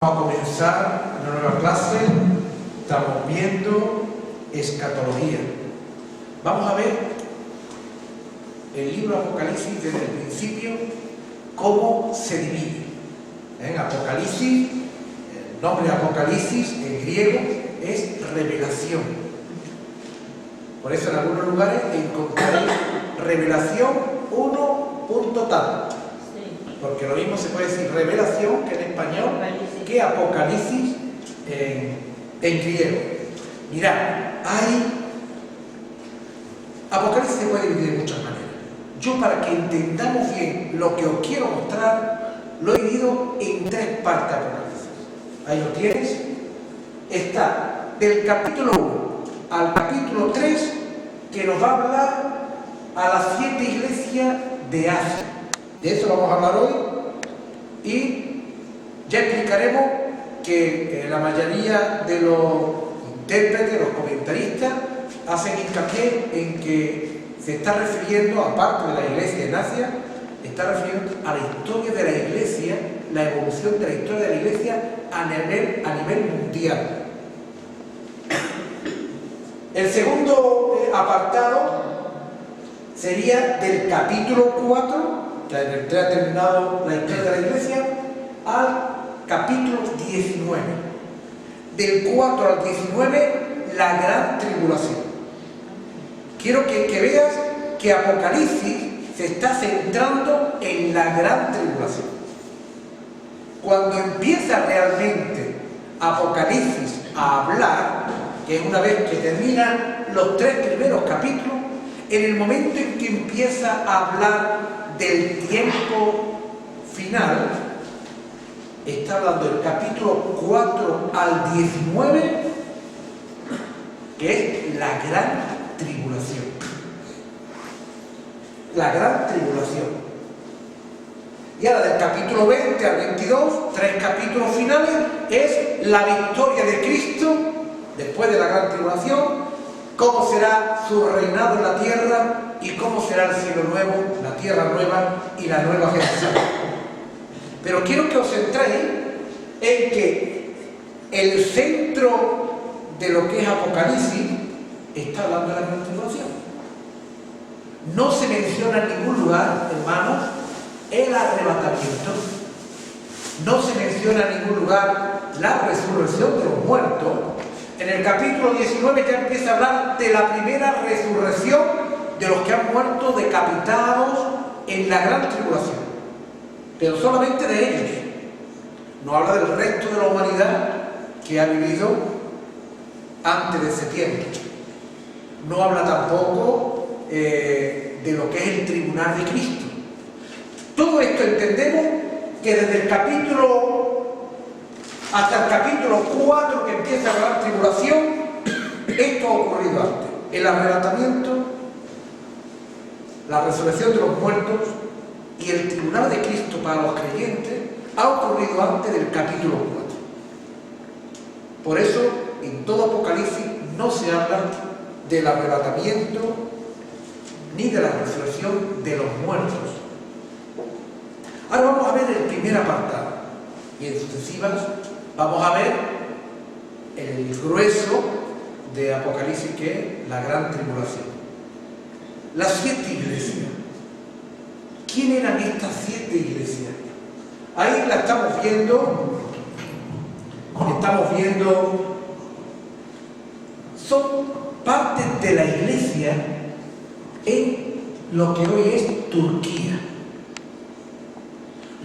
Vamos a comenzar una nueva clase. Estamos viendo escatología. Vamos a ver el libro Apocalipsis desde el principio, cómo se divide. En Apocalipsis, el nombre Apocalipsis en griego es revelación. Por eso en algunos lugares encontraréis revelación 1 punto tal. Porque lo mismo se puede decir revelación que en español que Apocalipsis en griego. Mirad, Apocalipsis se puede dividir de muchas maneras. Yo, para que entendamos bien lo que os quiero mostrar, lo he dividido en 3 partes de Apocalipsis. Ahí lo tienes. Está del capítulo 1 al capítulo 3, que nos va a hablar a las 7 iglesias de Asia. De eso vamos a hablar hoy, y ya explicaremos que la mayoría de los intérpretes, los comentaristas, hacen hincapié en que se está refiriendo, aparte de la iglesia en Asia, está refiriendo a la historia de la iglesia, la evolución de la historia de la iglesia a nivel mundial. El segundo apartado sería del capítulo 4, que en el que ha terminado la historia de la iglesia, al capítulo 19. Del 4 al 19, la gran tribulación. Quiero que veas que Apocalipsis se está centrando en la gran tribulación. Cuando empieza realmente Apocalipsis a hablar, que es una vez que terminan los 3 primeros capítulos, en el momento en que empieza a hablar del tiempo final, está hablando del capítulo 4 al 19, que es la gran tribulación. La gran tribulación. Y ahora del capítulo 20 al 22, 3 capítulos finales, es la victoria de Cristo después de la gran tribulación, cómo será su reinado en la tierra y cómo será el cielo nuevo, la tierra nueva y la nueva Jerusalén. Pero quiero que os centréis en que el centro de lo que es Apocalipsis está hablando de la gran tribulación. No se menciona en ningún lugar, hermanos, el arrebatamiento. No se menciona en ningún lugar la resurrección de los muertos. En el capítulo 19 ya empieza a hablar de la primera resurrección de los que han muerto decapitados en la gran tribulación, pero solamente de ellos. No habla del resto de la humanidad que ha vivido antes de ese tiempo. No habla tampoco de lo que es el tribunal de Cristo. Todo esto entendemos que desde el capítulo hasta el capítulo 4, que empieza la gran tribulación, esto ha ocurrido antes. El arrebatamiento, la resurrección de los muertos y el tribunal de Cristo para los creyentes ha ocurrido antes del capítulo 4. Por eso, en todo Apocalipsis no se habla del arrebatamiento ni de la resurrección de los muertos. Ahora vamos a ver el primer apartado, y en sucesivas vamos a ver el grueso de Apocalipsis, que es la gran tribulación. Las 7 iglesias. ¿Quién eran estas 7 iglesias? Ahí la estamos viendo. Son partes de la iglesia en lo que hoy es Turquía.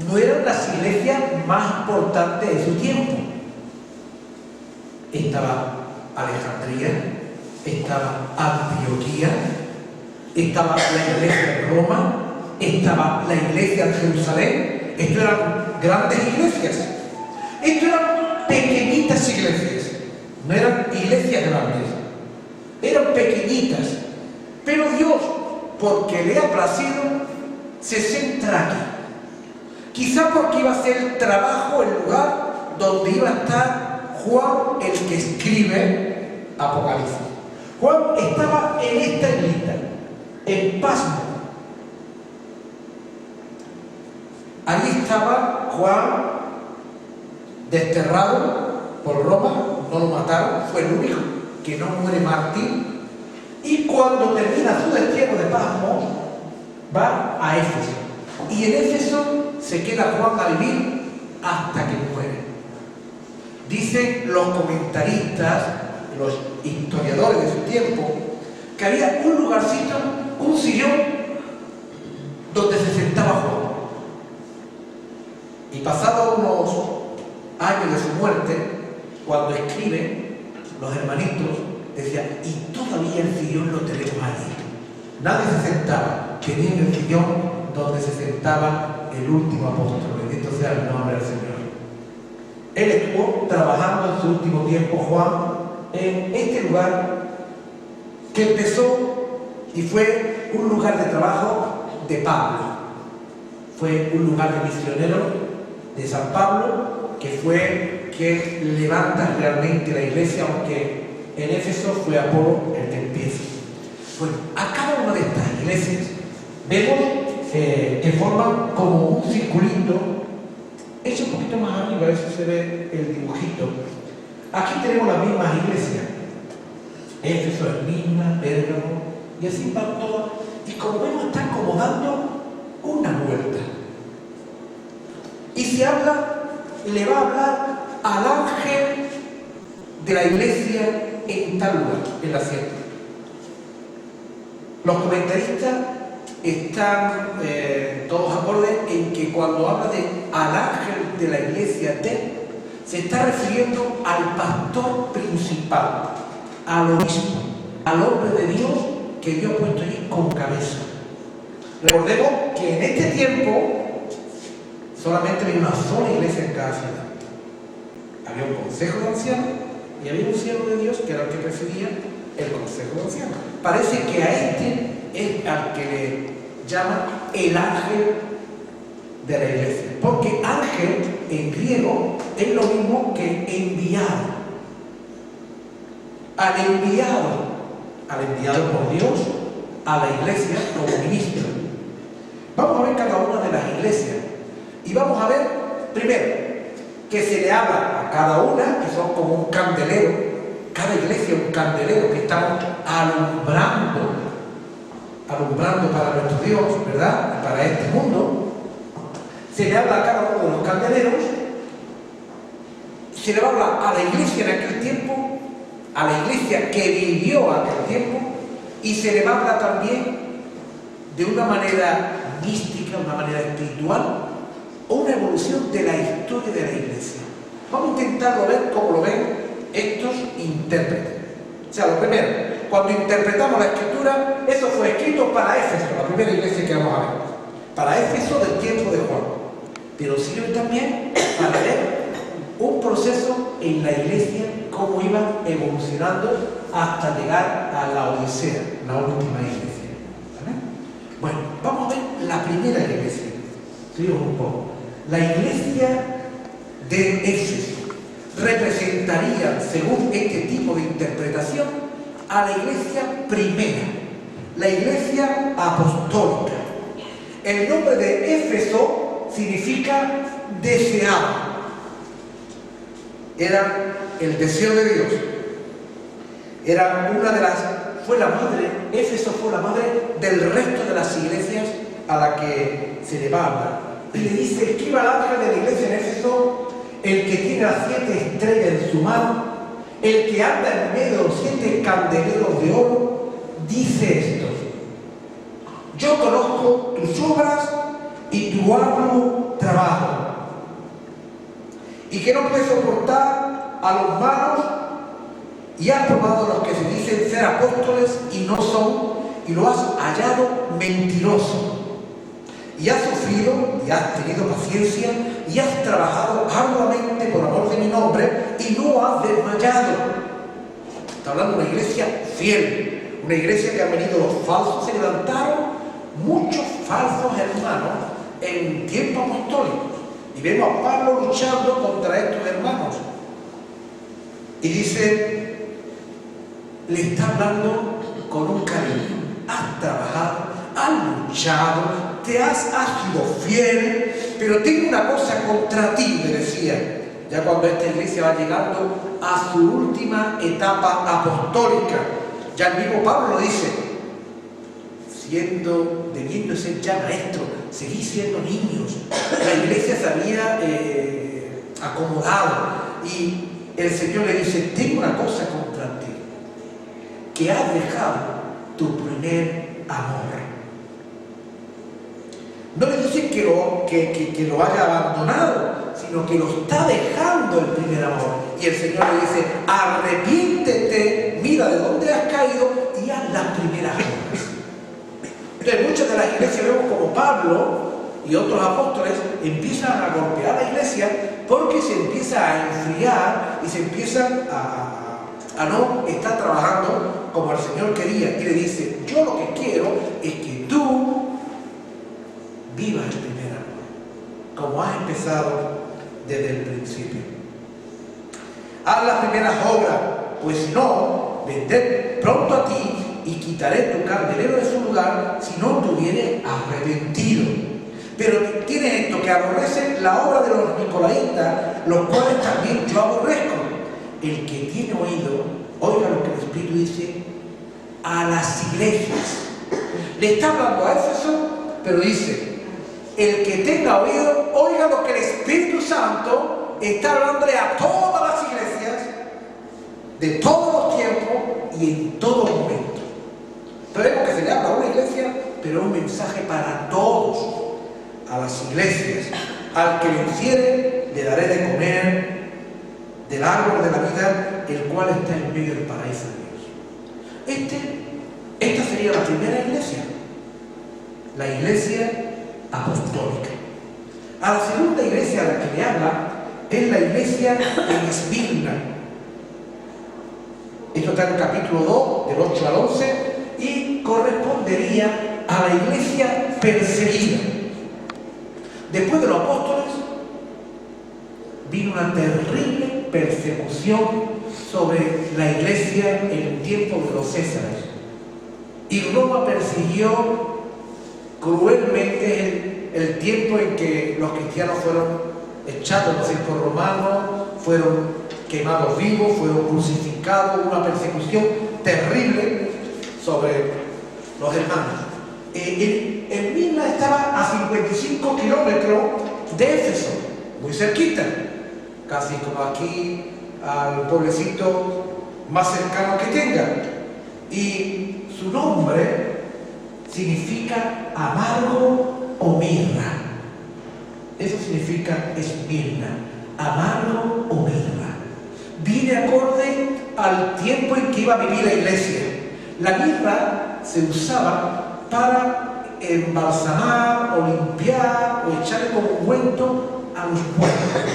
No eran las iglesias más importantes de su tiempo. Estaba Alejandría, estaba Antioquía, estaba la iglesia de Roma, estaba la iglesia de Jerusalén. Esto eran grandes iglesias. Esto eran pequeñitas iglesias. No eran iglesias grandes, eran pequeñitas. Pero Dios, porque le ha placido, se centra aquí. Quizá porque iba a ser el trabajo, el lugar donde iba a estar Juan, el que escribe Apocalipsis. Juan estaba en esta islita, en Pasmo. Allí estaba Juan desterrado por Roma, no lo mataron, fue el único que no muere mártir. Y cuando termina su destierro de Patmos, va a Éfeso. Y en Éfeso se queda Juan a vivir hasta que muere. Dicen los comentaristas, los historiadores de su tiempo, que había un lugarcito, un sillón, donde se sentaba Juan. Y pasados unos años de su muerte, cuando escribe, los hermanitos decían, y todavía el sillón lo tenemos allí. Nadie se sentaba, tenían el sillón donde se sentaba el último apóstol. Bendito sea el nombre del Señor. Él estuvo trabajando en su último tiempo, Juan, en este lugar que empezó y fue un lugar de trabajo de Pablo. Fue un lugar de misionero de San Pablo, que fue quien levanta realmente la iglesia, aunque en Éfeso fue Apolo el que empieza. Bueno, a cada una de estas iglesias vemos que forman como un circulito. Echa un poquito más arriba, a ver si se ve el dibujito. Aquí tenemos las mismas iglesias. Éfeso, Esmirna, Pérgamo, y así van todas. Y como vemos, están como dando una vuelta. Y se habla, le va a hablar al ángel de la iglesia en tal lugar, en la sierra. Los comentaristas están todos acordes en que cuando habla de al ángel de la iglesia se está refiriendo al pastor principal, al obispo, al hombre de Dios que Dios ha puesto allí como cabeza. Recordemos que en este tiempo solamente había una sola iglesia en cada ciudad. Había un consejo de ancianos y había un siervo de Dios que era el que presidía el consejo de ancianos. Parece que a este es al que le llaman el ángel de la iglesia, porque ángel en griego es lo mismo que enviado. Al enviado por Dios a la iglesia como ministro. Vamos a ver cada una de las iglesias y vamos a ver primero que se le habla a cada una, que son como un candelero, cada iglesia un candelero que estamos alumbrando para nuestro Dios, ¿verdad? Para este mundo. Se le habla a cada uno de los candeleros, se le habla a la iglesia en aquel tiempo, a la iglesia que vivió aquel tiempo, y se le habla también de una manera mística, una manera espiritual, o una evolución de la historia de la iglesia. Vamos a intentarlo ver cómo lo ven estos intérpretes. O sea, lo primero, cuando interpretamos la escritura, eso fue escrito para Éfeso, la primera iglesia que vamos a ver. Para Éfeso del tiempo de Juan. Pero sirve también para ver un proceso en la iglesia, cómo iba evolucionando hasta llegar a la Odisea, la última iglesia. ¿Vale? Bueno, vamos a ver la primera iglesia. Seguimos un poco. La iglesia de Éfeso representaría, según este tipo de interpretación, a la iglesia primera, la iglesia apostólica. El nombre de Éfeso significa deseado. Era el deseo de Dios. Era una de las, fue la madre, Éfeso fue la madre del resto de las iglesias a la que se le va a hablar. Y le dice, escriba al ángel de la iglesia en Éfeso, el que tiene las 7 estrellas en su mano, el que anda en medio de los 7 candeleros de oro, dice esto: yo conozco tus obras y tu arduo trabajo, y que no puedes soportar a los malos, y has probado a los que se dicen ser apóstoles y no son, y lo has hallado mentiroso. Y has sufrido, y has tenido paciencia, y has trabajado arduamente por amor de mi nombre, y no has desmayado. Está hablando de una iglesia fiel, una iglesia que han venido los falsos, se levantaron muchos falsos hermanos en tiempos apostólicos. Y vemos a Pablo luchando contra estos hermanos. Y dice, le está hablando con un cariño. Has trabajado, has luchado, has sido fiel, pero tengo una cosa contra ti, me decía. ya cuando esta iglesia va llegando a su última etapa apostólica. Ya el mismo Pablo lo dice, debiendo ser ya maestro, seguir siendo niños. La iglesia se había acomodado y el Señor le dice, tengo una cosa contra ti, que has dejado tu primer amor. No le dice que lo haya abandonado, sino que lo está dejando el primer amor. Y el Señor le dice, arrepiéntete, mira de dónde has caído y haz las primeras obras. Entonces muchas de las iglesias vemos como Pablo y otros apóstoles empiezan a golpear a la iglesia porque se empieza a enfriar y se empiezan a no estar trabajando como el Señor quería. Y le dice, yo lo que quiero es que tú vivas el primer amor, como has empezado desde el principio. Haz las primeras obras, pues si no, vendré pronto a ti y quitaré tu candelero de su lugar si no te hubieres arrepentido. Pero tiene esto, que aborrece la obra de los nicolaitas, los cuales también yo aborrezco. El que tiene oído, oiga lo que el Espíritu dice a las iglesias. Le está hablando a Éfeso, pero dice, el que tenga oído, oiga lo que el Espíritu Santo está hablándole a todas las iglesias, de todos los tiempos y en todo momento. Sabemos que se le habla a una iglesia, pero es un mensaje para todos, a las iglesias. Al que venciere, le daré de comer del árbol de la vida, el cual está en medio del paraíso de Dios. Esta sería la primera iglesia, la iglesia apostólica. A la segunda iglesia a la que le habla es la iglesia en Esmirna. Esto está en el capítulo 2, del 8 al 11, y correspondería a la iglesia perseguida. Después de los apóstoles vino una terrible persecución sobre la iglesia en el tiempo de los Césares, y Roma persiguió cruelmente el tiempo en que los cristianos fueron echados en los circos romanos, fueron quemados vivos, fueron crucificados, una persecución terrible sobre los hermanos. Esmirna estaba a 55 kilómetros de Éfeso, muy cerquita, casi como aquí al pueblecito más cercano que tenga. Y su nombre significa amargo o mirra. Eso significa Esmirna, amargo o mirra. Viene acorde al tiempo en que iba a vivir la iglesia. La mirra se usaba para embalsamar o limpiar o echarle como ungüento a los muertos.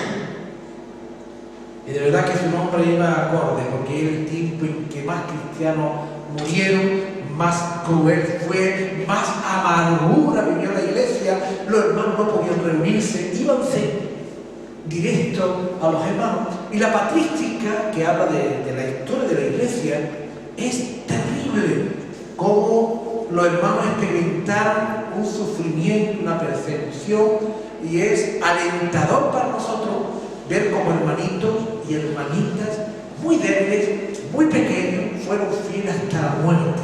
Y de verdad que su nombre iba acorde, porque era el tiempo en que más cristianos murieron, más cruel fue, más amargura vivió la iglesia, los hermanos no podían reunirse, íbanse directo a los hermanos. Y la patrística que habla de la historia de la iglesia es terrible, cómo los hermanos experimentaron un sufrimiento, una persecución, y es alentador para nosotros ver cómo hermanitos y hermanitas muy débiles, muy pequeños, fueron fieles hasta la muerte.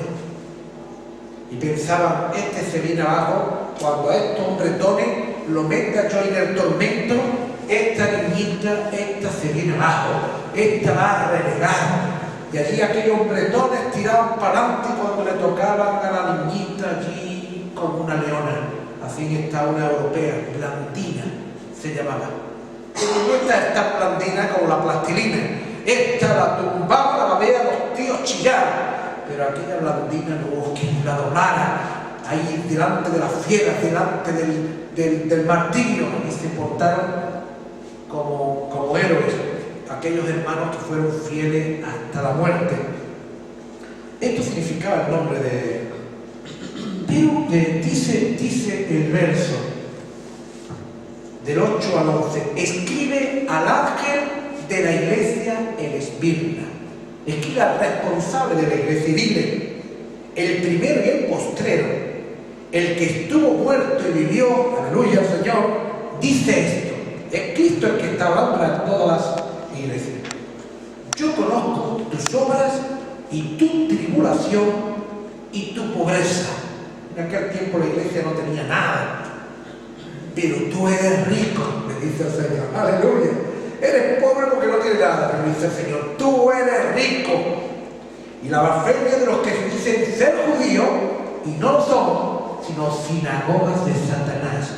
Y pensaban, este se viene abajo, cuando a estos hombretones lo meta yo en el tormento, esta niñita, esta se viene abajo, esta va a relegar. Y allí aquellos hombretones tiraban para adelante cuando le tocaban a la niñita allí como una leona. Así está una europea, Blandina se llamaba. Y esta está Blandina como la plastilina. Esta la tumbaba, la babea, los tíos chillaban. Pero aquella Blandina no, que la doblara ahí delante de las fieras, delante del martirio, y se portaron como héroes, aquellos hermanos que fueron fieles hasta la muerte. Esto significaba el nombre de... Pero dice el verso del 8 al 11, escribe al ángel de la iglesia en Esmirna. Escribe al responsable de la iglesia y dile, el primero y el postrero, el que estuvo muerto y vivió, aleluya al Señor, dice esto. Es Cristo el que está hablando a todas las iglesias. Yo conozco tus obras y tu tribulación y tu pobreza. En aquel tiempo la iglesia no tenía nada. Pero tú eres rico, le dice el Señor. Aleluya. Eres pobre porque no tienes nada, pero dice el Señor, tú eres rico. Y la blasfemia de los que dicen ser judíos y no lo son, sino sinagogas de Satanás.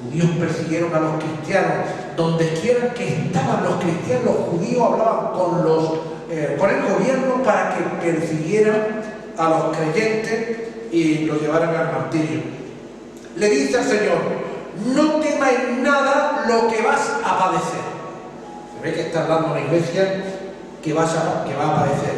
Judíos persiguieron a los cristianos. Donde quiera que estaban los cristianos, los judíos hablaban con el gobierno para que persiguieran a los creyentes y los llevaran al martirio. Le dice al Señor, no temáis nada lo que vas a padecer. Se ve que está hablando una iglesia que va a padecer.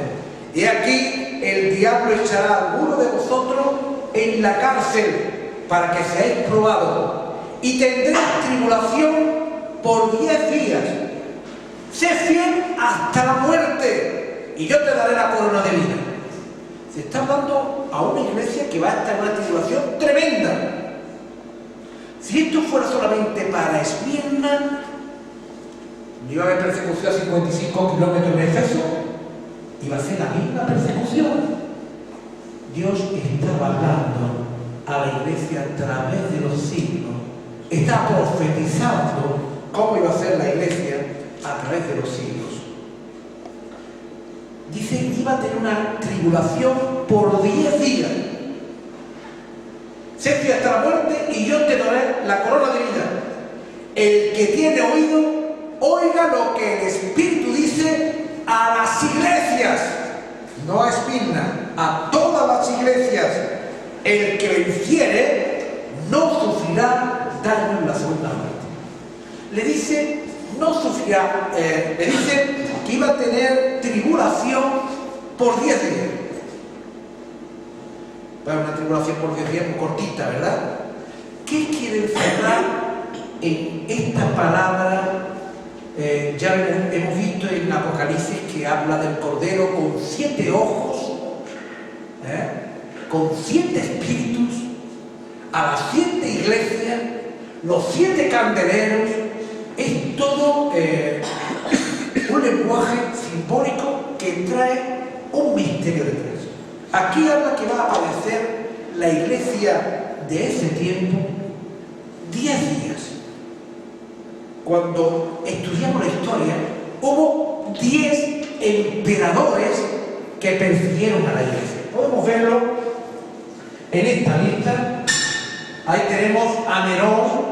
Y aquí el diablo echará a alguno de vosotros en la cárcel para que seáis probados y tendréis tribulación por 10 días. Sé fiel hasta la muerte y yo te daré la corona de vida. Se está hablando a una iglesia que va a estar en una tribulación tremenda. Si esto fuera solamente para Esmirna, no iba a haber persecución a 55 kilómetros en Efeso, iba a ser la misma persecución. Dios estaba hablando a la iglesia a través de los siglos, está profetizando cómo iba a ser la iglesia a través de los siglos. Dice que iba a tener una tribulación por 10 días. Sé fiel hasta la muerte y yo te daré la corona de vida. El que tiene oído, oiga lo que el Espíritu dice a las iglesias. No a Esmirna, a todas las iglesias. El que venciere no sufrirá daño en la segunda muerte. Le dice, no sufrirá, le dice que iba a tener tribulación por 10 días. Bueno, una tribulación por 10 días muy cortita, ¿verdad? ¿Qué quiere encerrar en esta palabra? Ya hemos visto en Apocalipsis que habla del Cordero con 7 ojos, con 7 espíritus, a las 7 iglesias, los 7 candeleros. Es todo un lenguaje simbólico que trae un misterio detrás. Aquí habla que va a aparecer la iglesia de ese tiempo 10 días. Cuando estudiamos la historia, hubo 10 emperadores que persiguieron a la iglesia. Podemos verlo en esta lista. Ahí tenemos a Nerón,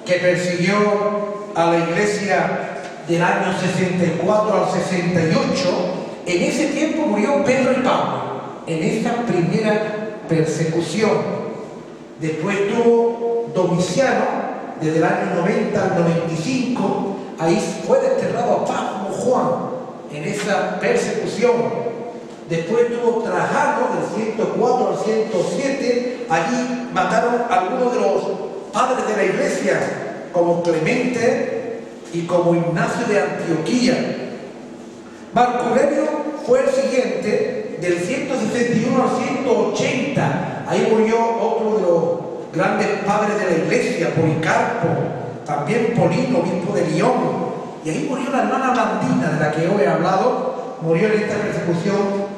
que persiguió a la iglesia del año 64 al 68. En ese tiempo murió Pedro y Pablo, en esa primera persecución. Después tuvo Domiciano, desde el año 90 al 95, ahí fue desterrado a Pablo Juan, en esa persecución. Después tuvo Trajano, del 104 al 107, allí mataron a algunos de los padres de la iglesia, como Clemente y como Ignacio de Antioquía. Marco Aurelio fue el siguiente, del 161 al 180. Ahí murió otro de los grandes padres de la iglesia, Policarpo, también Polino, obispo de Lyon. Y ahí murió la hermana Blandina, de la que hoy he hablado, murió en esta persecución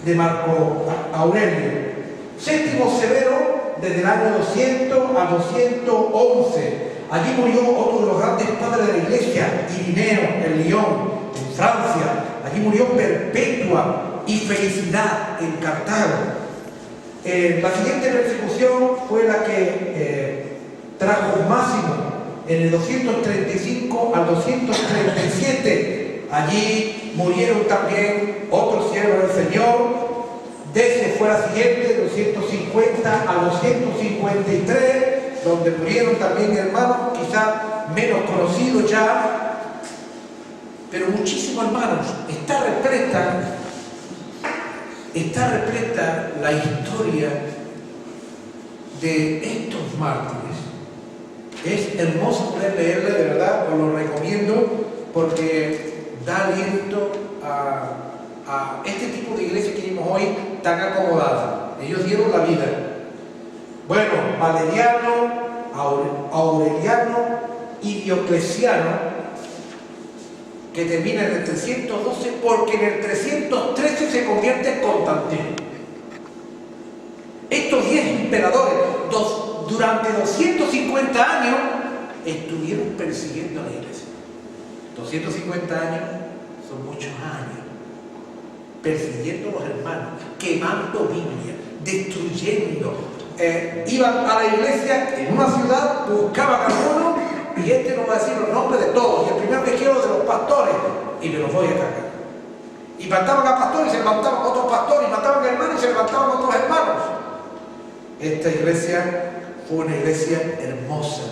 de Marco Aurelio. Séptimo Severo, desde el año 200 al 211. Allí murió otro de los grandes padres de la iglesia, Irineo, en Lyon, en Francia. Allí murió Perpetua y Felicidad, en Cartago. La siguiente persecución fue la que trajo Máximo, en el 235 al 237. Allí murieron también otros siervos del Señor. Ese fue la siguiente, de 250 a 253, donde murieron también hermanos, quizás menos conocidos ya, pero muchísimos hermanos. Está repleta la historia de estos mártires. Es hermoso poder leerla, de verdad, os lo recomiendo, porque da aliento a este tipo de iglesia que vimos hoy tan acomodada. Ellos dieron la vida. Bueno, Valeriano, Aureliano y Diocleciano, que termina en el 312, porque en el 313 se convierte en Constantino. Estos 10 emperadores, durante 250 años, estuvieron persiguiendo a la iglesia. 250 años son muchos años. Persiguiendo a los hermanos, quemando Biblia, destruyendo. Iban a la iglesia en una ciudad, buscaban a alguno, y este nos va a decir los nombres de todos, y el primero que quiero de los pastores, y me los voy a cargar. Y mataban a pastores, y se levantaban otros pastores, y mataban a hermanos, y se levantaban otros hermanos. Esta iglesia fue una iglesia hermosa.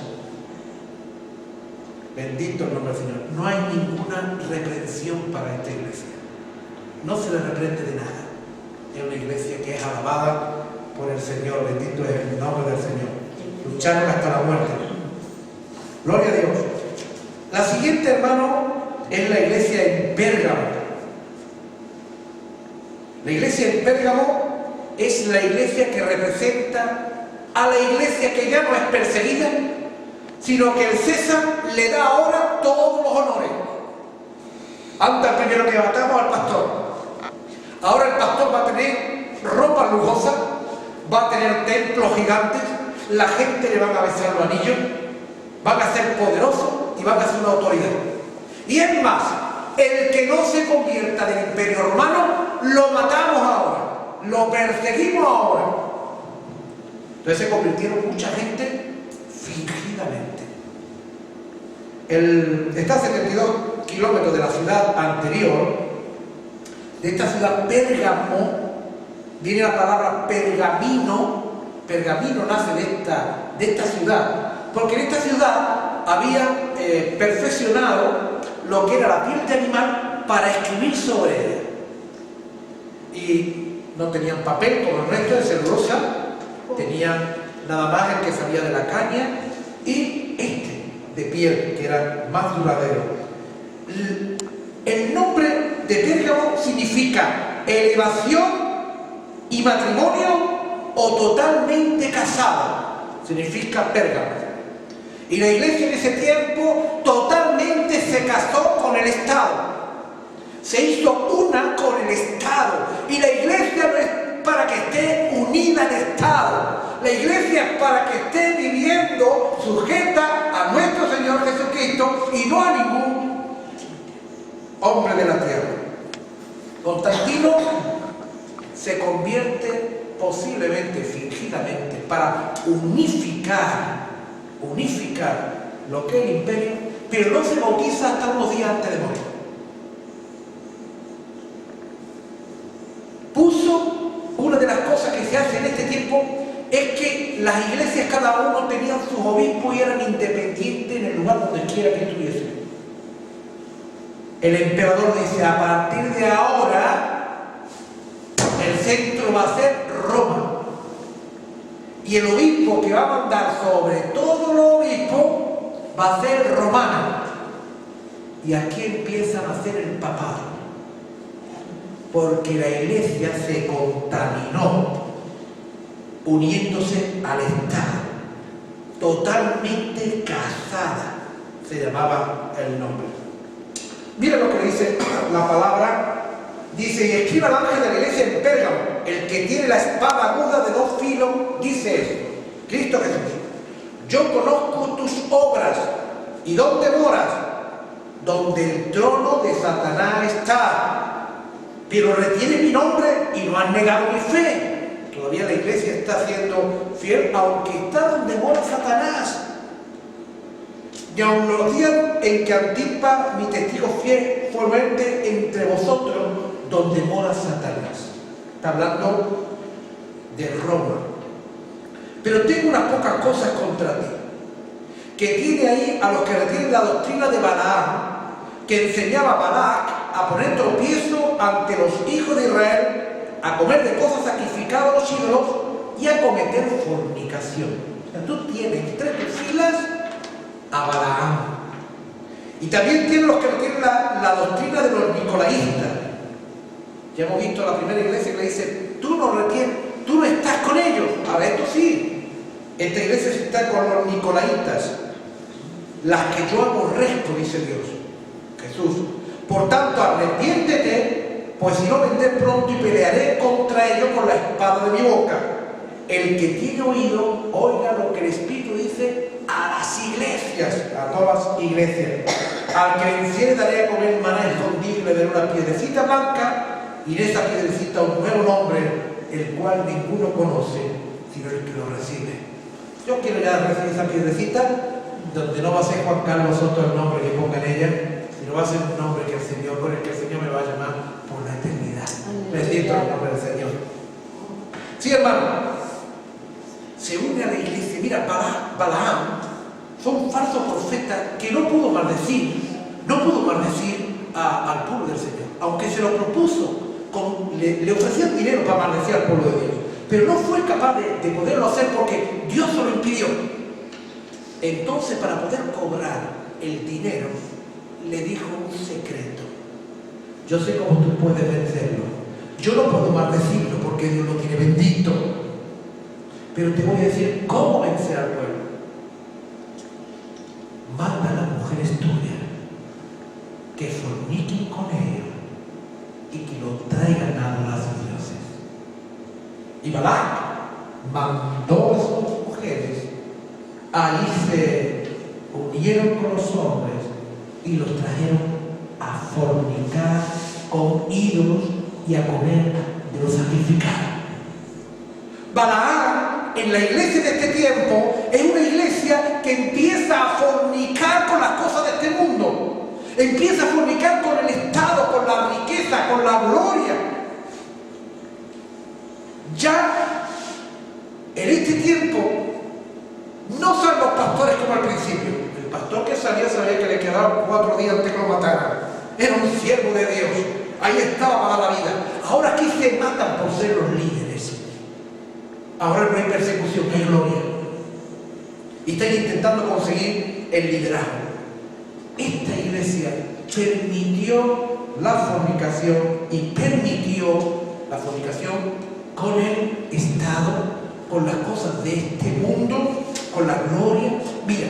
Bendito el nombre del Señor. No hay ninguna reprensión para esta iglesia. No se le reprende de nada. Es una iglesia que es alabada por el Señor. Bendito es el nombre del Señor. Lucharon hasta la muerte. Gloria a Dios. La siguiente, hermano, es la iglesia en Pérgamo. La iglesia en Pérgamo es la iglesia que representa a la iglesia que ya no es perseguida, sino que el César le da ahora todos los honores. Antes primero que matamos al pastor. Ahora el pastor va a tener ropa lujosa, va a tener templos gigantes, la gente le van a besar los anillos, van a ser poderosos y van a ser una autoridad. Y es más, el que no se convierta del Imperio Romano, lo matamos ahora, lo perseguimos ahora. Entonces se convirtieron mucha gente fingidamente. Está a 72 kilómetros de la ciudad anterior. De esta ciudad Pérgamo viene la palabra pergamino. Pergamino nace de esta ciudad, porque en esta ciudad había perfeccionado lo que era la piel de animal para escribir sobre ella. Y no tenían papel como el resto de celulosa, tenían nada más el que salía de la caña y de piel, que era más duradero. El nombre de Pérgamo significa elevación y matrimonio o totalmente casado. Significa Pérgamo. Y la iglesia en ese tiempo totalmente se casó con el Estado. Se hizo una con el Estado. Y la iglesia no es para que esté unida al Estado. La iglesia es para que esté viviendo sujeta a nuestro Señor Jesucristo y no a ningún hombre de la tierra. Constantino se convierte posiblemente, fingidamente, para unificar lo que es el imperio, pero no se bautiza hasta unos días antes de morir. Una de las cosas que se hace en este tiempo es que las iglesias cada uno tenían sus obispos y eran independientes en el lugar donde quiera que estuviesen. El emperador dice: a partir de ahora el centro va a ser Roma. Y el obispo que va a mandar sobre todos los obispos va a ser romano. Y aquí empiezan a hacer el papado. Porque la iglesia se contaminó uniéndose al Estado. Totalmente casada, se llamaba el nombre. Mira lo que dice la palabra. Dice: y escriba al ángel de la iglesia en Pérgamo, el que tiene la espada aguda de 2 filos, dice esto: Cristo Jesús, yo conozco tus obras. ¿Y dónde moras? Donde el trono de Satanás está. Pero retiene mi nombre y no han negado mi fe. Todavía la iglesia está siendo fiel, aunque está donde mora Satanás. Y aun los días en que Antipas, mi testigo fiel, fue muerte entre vosotros, donde mora Satanás. Está hablando de Roma. Pero tengo unas pocas cosas contra ti. Que tiene ahí a los que retienen la doctrina de Balaam, que enseñaba a Balac a poner tropiezo ante los hijos de Israel, a comer de cosas sacrificadas a los ídolos y a cometer fornicación. O sea, tú tienes entre tus filas a Balaam. Y también tienes los que retienen la doctrina de los nicolaístas. Ya hemos visto la primera iglesia que le dice: tú no estás con ellos. Ahora esto sí, esta iglesia sí está con los nicolaítas. las que yo aborrezco, dice Dios, Jesús. Por tanto, arrepiéntete, pues si no vendré pronto y pelearé contra ellos con la espada de mi boca. El que tiene oído, oiga lo que el Espíritu dice a las iglesias, a todas iglesias. Al que venciere daré a comer maná escondido y le daré una piedrecita blanca, y en esa piedrecita un nuevo nombre, el cual ninguno conoce, sino el que lo recibe. Yo quiero ya recibir esa piedrecita, donde no va a ser Juan Carlos Soto el nombre que ponga en ella, sino va a ser un nombre que el Señor, con el que el Señor me va a llamar por la eternidad. Bendito el nombre del Señor. Sí, hermano. Se une a la iglesia. Mira, Balaam fue un falso profeta que no pudo maldecir al pueblo del Señor, aunque se lo propuso, le ofrecían dinero para maldecir al pueblo de Dios, pero no fue capaz de poderlo hacer porque Dios se lo impidió. Entonces, para poder cobrar el dinero, le dijo un secreto: yo sé cómo tú puedes vencerlo, yo no puedo maldecirlo porque Dios lo tiene bendito, pero te voy a decir cómo vencer al pueblo. Manda a las mujeres tuyas que forniquen con ellos y que lo traigan a adorar a sus dioses. Y Balac mandó a sus mujeres, ahí se unieron con los hombres y los trajeron a fornicar con ídolos y a comer de los sacrificados. Balaam, en la iglesia de este tiempo, es una iglesia que empieza a fornicar con las cosas de este mundo. Empieza a fornicar con el Estado, con la riqueza, con la gloria. Ya en este tiempo no son los pastores como al principio. El pastor que sabía que le quedaban 4 días antes que lo mataran. Era un siervo de Dios. Ahí estaba para la vida. Ahora aquí se matan por ser los líderes. Ahora no hay persecución, hay gloria. Y están intentando conseguir el liderazgo. Esta iglesia permitió la fornicación y permitió la fornicación con el Estado, con las cosas de este mundo, con la gloria. Mira,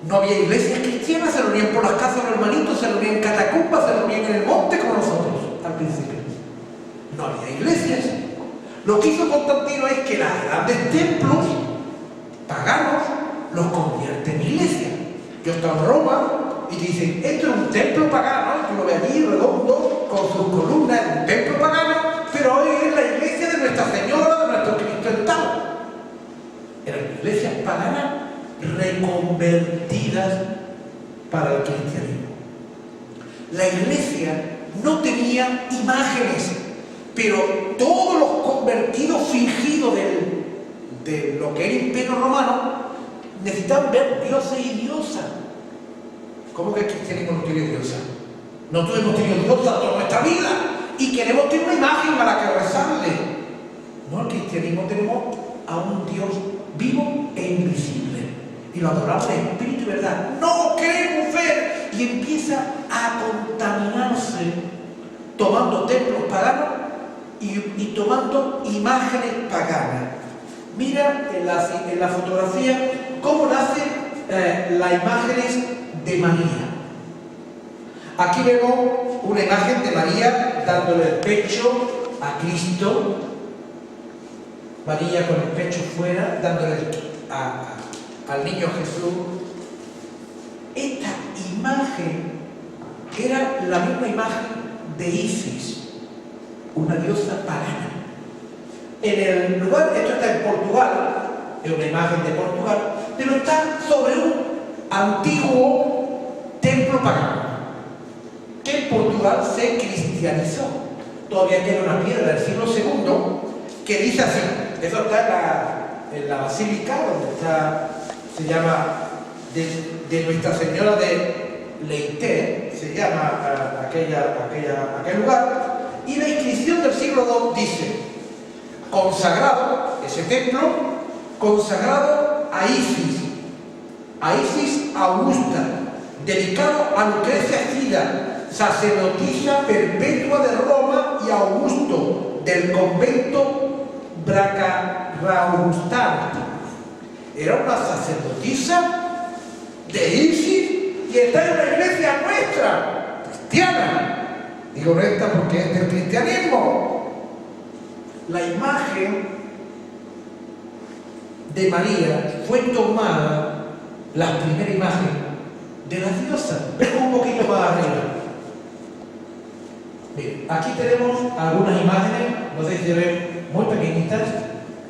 no había iglesias cristianas, se reunían por las casas de los hermanitos, se reunían en catacumbas, se reunían en el monte como nosotros al principio. No había iglesias. Lo que hizo Constantino es que los grandes templos paganos los convierte en iglesia. Yo estaba en Roma y dicen, esto es un templo pagano, tú lo ves allí redondo, con sus columnas, es un templo pagano, pero hoy es la iglesia de Nuestra Señora, de nuestro Cristo entrado. Eran iglesias paganas reconvertidas para el cristianismo. La iglesia no tenía imágenes, pero todos los convertidos fingidos de lo que era el Imperio Romano necesitaban ver dioses y diosas. ¿Cómo que el cristianismo no tiene diosa? Nosotros hemos tenido diosa toda nuestra vida y queremos tener una imagen a la que rezarle. No, el cristianismo tenemos a un Dios vivo e invisible y lo adoramos en espíritu y verdad. No queremos ver, y empieza a contaminarse tomando templos paganos y tomando imágenes paganas. Mira en la fotografía cómo nace las imágenes de María. Aquí vemos una imagen de María dándole el pecho a Cristo. María con el pecho fuera, dándole al niño Jesús. Esta imagen era la misma imagen de Isis, una diosa pagana. En el lugar, esto está en Portugal, es una imagen de Portugal, pero está sobre un antiguo templo pagano, que en Portugal se cristianizó. Todavía queda una piedra del siglo II que dice así, eso está en la basílica, donde está, se llama de Nuestra Señora de Leite, se llama aquel lugar, y la inscripción del siglo II dice: consagrado, ese templo, consagrado a Isis Augusta, dedicado a Lucrecia Cida, sacerdotisa perpetua de Roma, y Augusto, del convento Bracaraustán. Era una sacerdotisa de Isis y está en una iglesia nuestra, cristiana. Digo nuestra porque es del cristianismo. La imagen de María fue tomada, la primera imagen de la diosa. Vemos un poquito más arriba. Bien, aquí tenemos algunas imágenes, no sé si se ven, muy pequeñitas.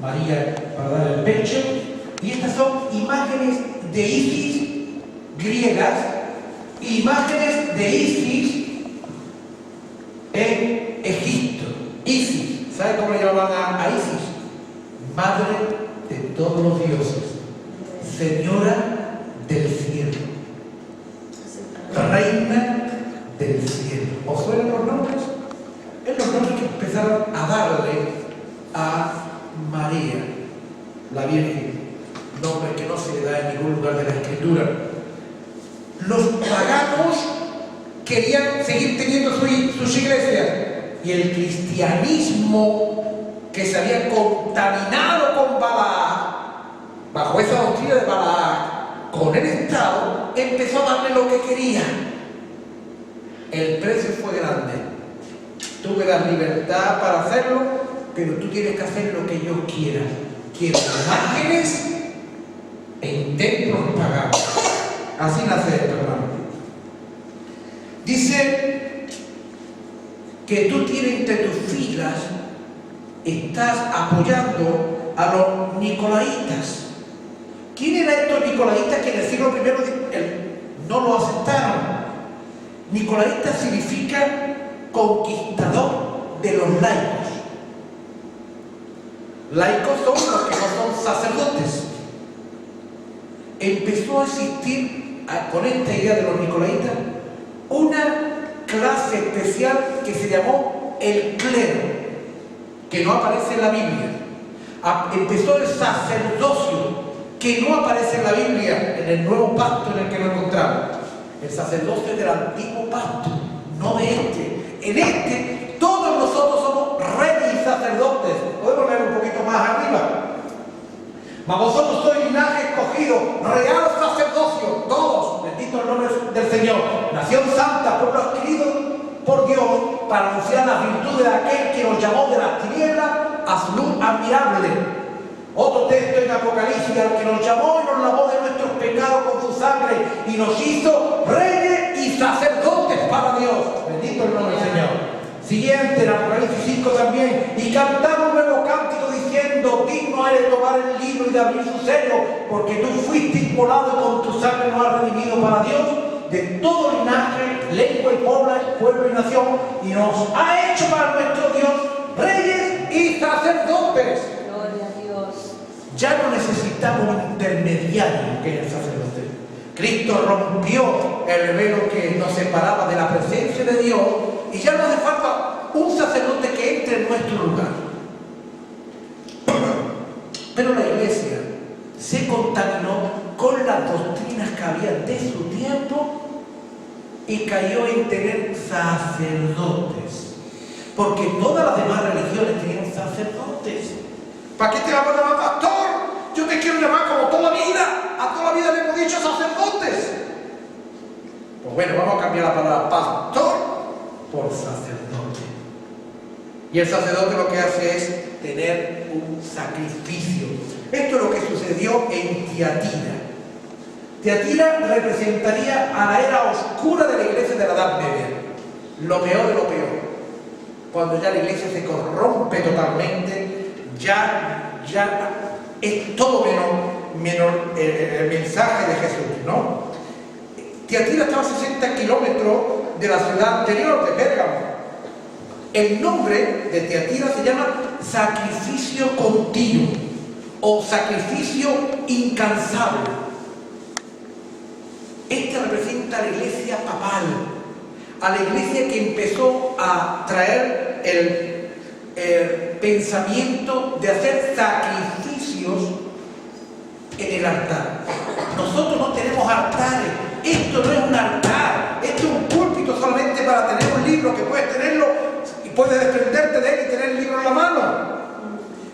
María para dar el pecho. Y estas son imágenes de Isis griegas, imágenes de Isis en Egipto. Isis, ¿sabe cómo le llamaban a Isis? Madre de todos los dioses, señora del cielo, reina del cielo. ¿Os suenan los nombres? Es los nombres que empezaron a darle a María, la Virgen, nombre que no se le da en ningún lugar de la Escritura. Los paganos querían seguir teniendo sus iglesias, y el cristianismo, que se había contaminado con Balaam, bajo esa doctrina de Balaam, con el Estado, empezó a darle lo que quería. El precio fue grande. Tú me das libertad para hacerlo, pero tú tienes que hacer lo que yo quiera. Quiero imágenes en templos paganos. Así nace esto, hermano. Dice que tú tienes entre tus filas, estás apoyando a los nicolaitas. ¿Quién eran estos nicolaitas que en el siglo I no lo aceptaron? Nicolaita significa conquistador de los laicos. Laicos son los que no son sacerdotes. Empezó a existir, con esta idea de los nicolaitas, una clase especial que se llamó el clero, que no aparece en la Biblia. Empezó el sacerdocio, que no aparece en la Biblia, en el nuevo pacto en el que nos encontramos. El sacerdocio del antiguo pacto, no de este. En este, todos nosotros somos reyes y sacerdotes. Podemos leer un poquito más arriba. Mas vosotros sois linaje escogido, real sacerdocio, todos, bendito el nombre del Señor, nación santa, pueblo adquirido por Dios, para anunciar las virtudes de aquel que nos llamó de las tinieblas a su luz admirable. Otro texto en Apocalipsis, al que nos llamó y nos lavó de nuestros pecados con su sangre y nos hizo reyes y sacerdotes para Dios. Bendito el nombre del Señor. Siguiente, en Apocalipsis 5 también, y cantamos un nuevo cántico diciendo: digno eres de tomar el libro y de abrir su sello, porque tú fuiste inmolado y con tu sangre nos has redimido para Dios de todo linaje, lengua y pueblo y nación, y nos ha hecho para nuestro Dios reyes y sacerdotes. Gloria a Dios. Ya no necesitamos un intermediario, que es el sacerdote. Cristo rompió el velo que nos separaba de la presencia de Dios, y ya no hace falta un sacerdote que entre en nuestro lugar. Pero la iglesia se contaminó con las doctrinas que había de su tiempo y cayó en tener sacerdotes. Porque todas las demás religiones tenían sacerdotes. ¿Para qué te vamos a llamar pastor? Yo te quiero llamar como toda la vida. A toda la vida le hemos dicho sacerdotes. Pues bueno, vamos a cambiar la palabra pastor por sacerdote. Y el sacerdote lo que hace es tener un sacrificio. Esto es lo que sucedió en Tiatira. Tiatira representaría a la era oscura de la iglesia de la Edad Media. Lo peor de lo peor. Cuando ya la iglesia se corrompe totalmente, ya es todo menos el mensaje de Jesús, ¿no? Tiatira estaba a 60 kilómetros de la ciudad anterior, de Pérgamo. El nombre de Tiatira se llama sacrificio continuo o sacrificio incansable. Este representa a la iglesia papal, a la iglesia que empezó a traer el pensamiento de hacer sacrificios en el altar. Nosotros no tenemos altares. Esto no es un altar, esto es un púlpito solamente para tener un libro que puedes tenerlo y puedes desprenderte de él y tener el libro en la mano.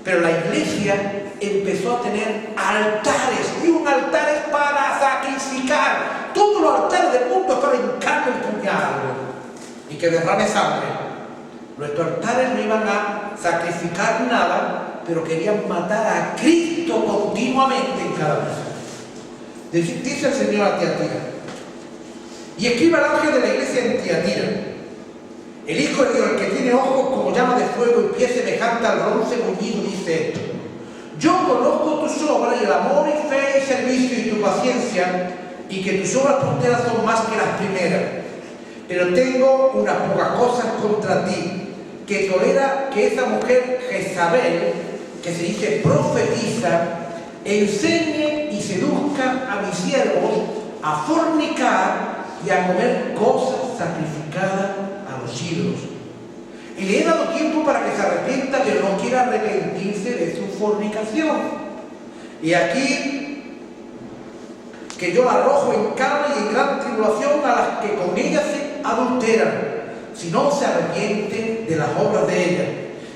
Pero la iglesia empezó a tener altares, y un altar es para sacrificar. Todos los altares del mundo es para hincarle el puñal y que derrame sangre. Nuestros altares no iban a sacrificar nada, pero querían matar a Cristo continuamente en cada misa. Dice el Señor a Tiatira: y escribe al ángel de la iglesia en Tiatira: el Hijo de Dios, el que tiene ojos como llama de fuego y pies semejante al bronce bruñido, dice esto: yo conozco tus obras y el amor y fe y servicio y tu paciencia, y que tus obras posteras son más que las primeras. Pero tengo unas pocas cosas contra ti, que tolera que esa mujer Jezabel, que se dice profetiza, enseñe y seduzca a mis siervos a fornicar y a comer cosas sacrificadas a los ídolos. Y le he dado tiempo para que se arrepienta, pero no quiera arrepentirse de su fornicación. Y aquí que yo la arrojo en cama y en gran tribulación a las que con ella se adulteran, si no se arrepienten de las obras de ella.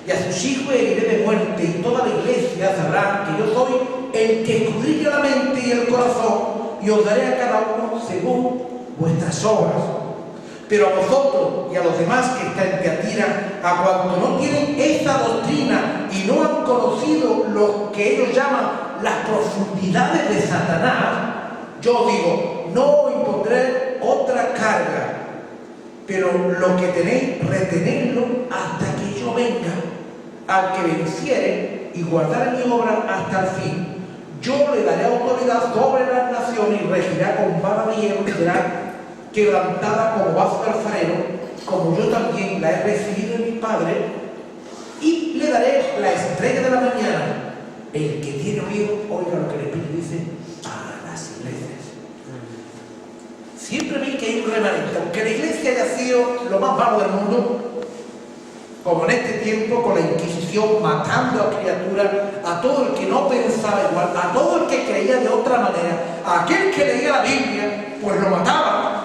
Y a sus hijos heriré de muerte, y toda la iglesia sabrá que yo soy el que escudriña la mente y el corazón, y os daré a cada uno según vuestras obras. Pero a vosotros y a los demás que están en Tiatira, a cuanto no tienen esta doctrina y no han conocido lo que ellos llaman las profundidades de Satanás, yo os digo, no os impondré otra carga, pero lo que tenéis, retenedlo hasta que yo venga. Al que venciere y guardare mi obra hasta el fin, yo le daré autoridad sobre las naciones y regirá con vara de hierro y será quebrantada como vaso de alfarero, como yo también la he recibido de mi Padre, y le daré la estrella de la mañana. El que tiene oído, oiga lo que el Espíritu dice a las iglesias. Siempre vi que hay un remanente, aunque la iglesia haya sido lo más malo del mundo, como en este tiempo con la Inquisición, matando a criaturas, a todo el que no pensaba igual, a todo el que creía de otra manera, a aquel que leía la Biblia, pues lo mataban.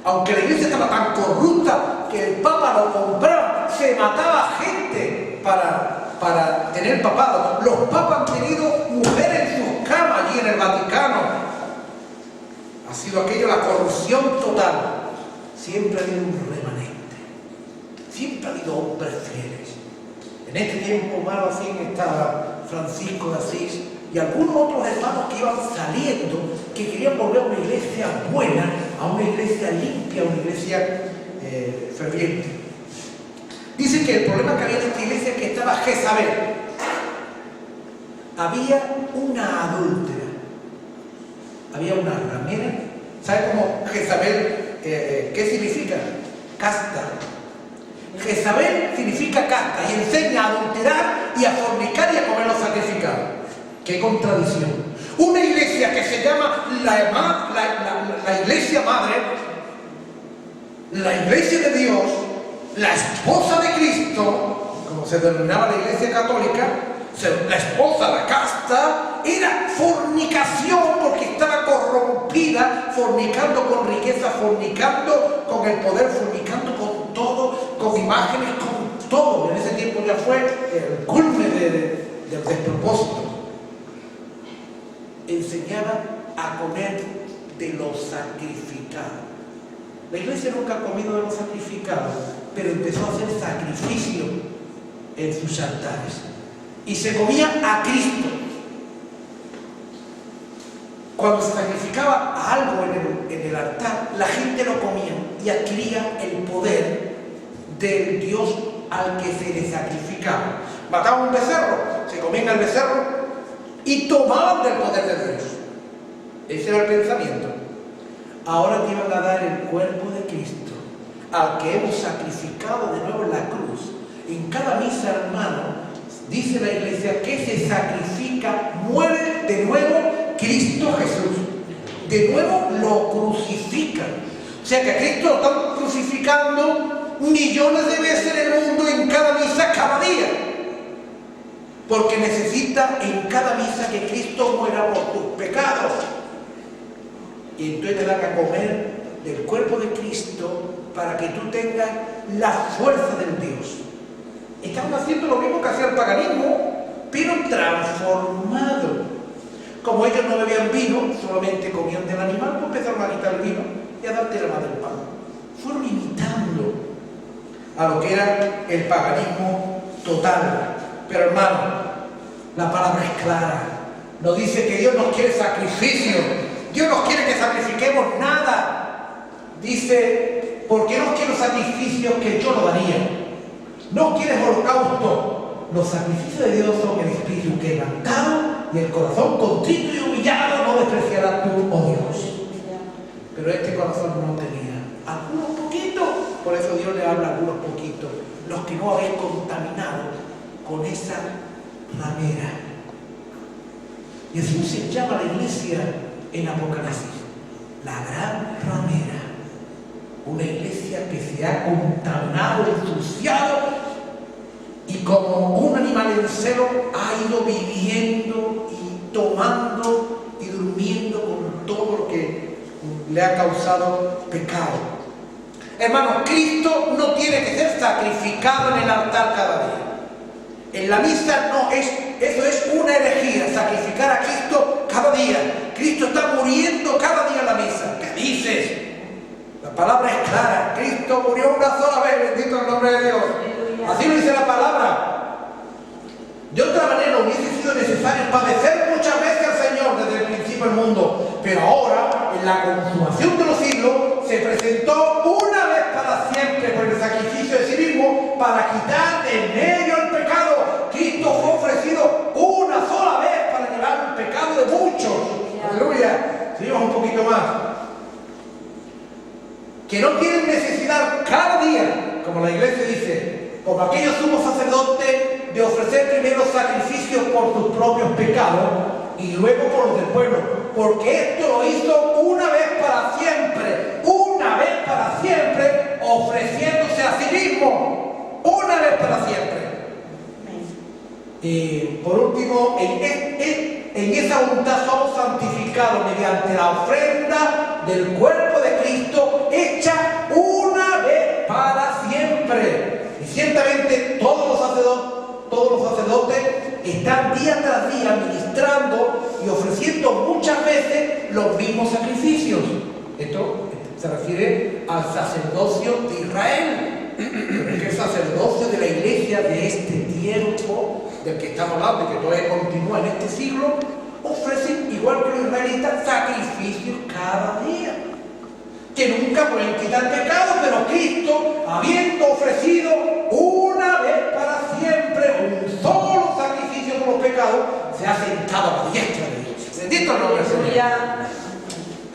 Aunque la iglesia estaba tan corrupta que el Papa lo compraba, se mataba gente para tener papado. Los papas han tenido mujeres en sus camas allí en el Vaticano. Ha sido aquello la corrupción total. Siempre ha habido un remanente. Siempre ha habido hombres fieles. En este tiempo malo así estaba Francisco de Asís y algunos otros hermanos que iban saliendo, que querían volver a una iglesia buena, a una iglesia limpia, a una iglesia ferviente. Dicen que el problema que había en esta iglesia es que estaba Jezabel. Había una adúltera, había una ramera. ¿Sabe cómo Jezabel, qué significa? Casta. Jezabel significa casta y enseña a adulterar y a fornicar y a comer los sacrificados. ¡Qué contradicción! Una iglesia que se llama la iglesia madre, la iglesia de Dios, la esposa de Cristo, como se denominaba la iglesia católica, la esposa, la casta, era fornicación porque estaba corrompida, fornicando con riqueza, fornicando con el poder, fornicando con todo, con imágenes, con todo. En ese tiempo ya fue el culmen del despropósito. Enseñaba a comer de lo sacrificado. La iglesia nunca ha comido de lo sacrificado, pero empezó a hacer sacrificio en sus altares. Y se comía a Cristo. Cuando se sacrificaba algo en el altar, la gente lo comía y adquiría el poder del Dios al que se le sacrificaba. Mataban un becerro, se comían el becerro y tomaban del poder de Dios. Ese era el pensamiento. Ahora te iban a dar el cuerpo de Cristo, al que hemos sacrificado de nuevo en la cruz. En cada misa, hermano, dice la iglesia que se sacrifica, muere de nuevo Cristo Jesús. De nuevo lo crucifican. O sea que a Cristo lo están crucificando millones de veces en el mundo, en cada misa, cada día. Porque necesita en cada misa que Cristo muera por tus pecados. Y entonces te dan a comer del cuerpo de Cristo para que tú tengas la fuerza del Dios. Estaban haciendo lo mismo que hacía el paganismo. pero transformado. Como ellos no bebían vino, solamente comían del animal, pues empezaron a quitar el vino y a dar tema del pan. Fueron imitando a lo que era el paganismo total. Pero hermano, la palabra es clara. Nos dice que Dios nos quiere sacrificio. Dios nos quiere que sacrifiquemos nada. Dice, ¿por qué no quiero sacrificios que yo no daría? No quieres holocausto. Los sacrificios de Dios son el espíritu quebrantado y el corazón contrito y humillado no despreciarás tú, oh Dios. Pero este corazón no tenía. Algunos poquitos. Por eso Dios le habla a algunos poquitos. Los que no habéis contaminado con esa ramera. Y así se llama la iglesia en Apocalipsis. La gran ramera. Una iglesia que se ha contaminado, ensuciado, y como un animal en celo ha ido viviendo y tomando y durmiendo con todo lo que le ha causado pecado. Hermanos, Cristo no tiene que ser sacrificado en el altar cada día. En la misa no es, eso es una herejía, sacrificar a Cristo cada día. Cristo está muriendo cada día en la misa. ¿Qué dices? La palabra es clara. Cristo murió una sola vez, bendito el nombre de Dios. Así lo dice la palabra. De otra manera hubiese sido necesario padecer muchas veces al Señor desde el principio del mundo. Pero ahora, en la consumación de los siglos, se presentó una vez para siempre por el sacrificio de sí mismo para quitar de medio el pecado. Cristo fue ofrecido una sola vez para llevar el pecado de muchos. Aleluya. Seguimos un poquito más. Que no tienen necesidad cada día, como la iglesia dice, como aquellos sumos sacerdotes, de ofrecer primero sacrificios por sus propios pecados y luego por los del pueblo, porque esto lo hizo una vez para siempre, ofreciéndose a sí mismo, una vez para siempre. Y por último, en esa voluntad somos santificados mediante la ofrenda del cuerpo de Cristo hecha una vez para siempre. Y ciertamente todos los sacerdotes están día tras día ministrando y ofreciendo muchas veces los mismos sacrificios. Esto se refiere al sacerdocio de Israel, pero es que el sacerdocio de la iglesia de este tiempo, del que estamos hablando y que todavía continúa en este siglo, ofrecen, igual que los israelitas, sacrificios cada día, que nunca pueden quitar pecado, pero Cristo, habiendo ofrecido una vez para siempre un solo sacrificio por los pecados, se ha sentado a la diestra de Dios. Bendito el nombre del Señor.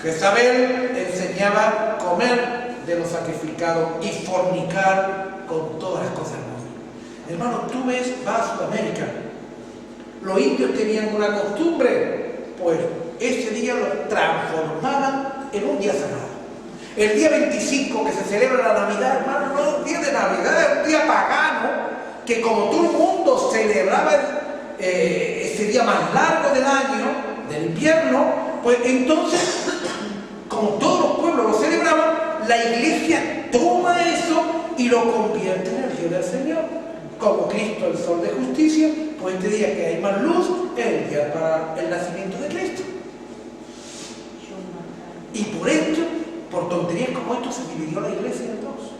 Jezabel enseñaba a comer de los sacrificados y fornicar con todas las cosas hermosas. Hermano, tú ves, vas a Sudamérica, los indios tenían una costumbre, pues ese día lo transformaban en un día sagrado. El día 25 que se celebra la Navidad, hermano, no es un día de Navidad, es un día pagano, que como todo el mundo celebraba ese día más largo del año, del invierno, pues entonces, como todos los pueblos lo celebraban, la iglesia toma eso y lo convierte en el día del Señor. Como Cristo, el sol de justicia, pues este día que hay más luz es el día para el nacimiento de Cristo. Y por esto, por tonterías como esto, se dividió la iglesia en dos.